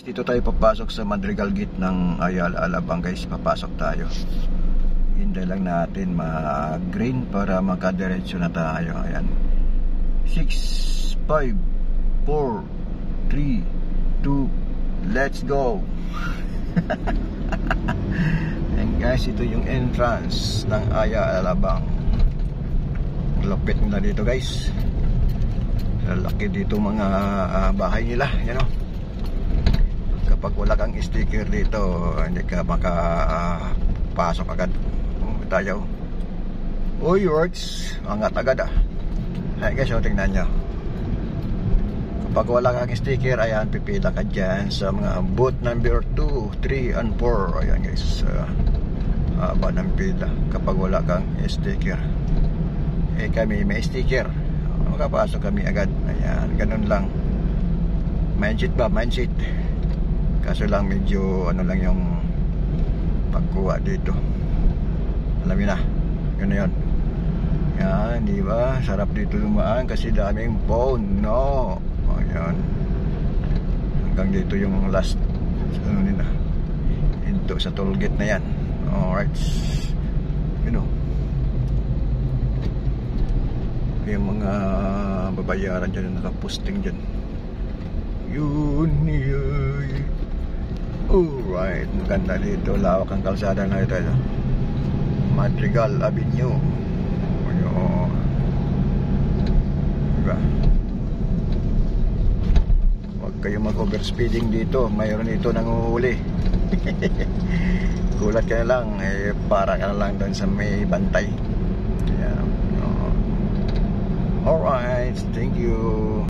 Dito tayo papasok sa Madrigal Gate ng Ayala Alabang guys. Papasok tayo. Hintay lang natin mag-green para makadiretso na tayo. Ayan. 6, 5, 4, 3, 2, let's go. And guys, ito yung entrance ng Ayala Alabang. Lapit nila dito guys. Lalaki dito mga bahay nila. Yan o. Kapag wala kang sticker dito, hindi ka makapasok agad. Tayo. Uy, works. Angat agad ah. Ay guys, tingnan nyo. Kapag wala kang sticker, ayan, pipila ka dyan sa mga booth number 2, 3, and 4. Ayan guys. Haba ng pila kapag wala kang sticker. Eh kami may sticker. Makapasok kami agad. Ayan, ganun lang. Mindset ba? Mindset. Kaso lang medyo ano lang yung pagkuha dito. Alam niyo na. Yun na yun. Yan, di ba? Sarap dito lumaan kasi daming phone. No. Ayan. Hanggang dito yung last ano nila. Into sa toll gate na yan. Alright. You know. Yung mga babayaran dyan na nakaposting dyan. Yun. Alright, maganda dito. Lawak ang kalsada na ito. Madrigal Avenue. Ayun. Diba? Huwag kayo mag-overspeeding dito. Mayroon dito nanguhuli. Gulat ka na lang. Eh, para ka na lang doon sa may bantay. Alright, thank you.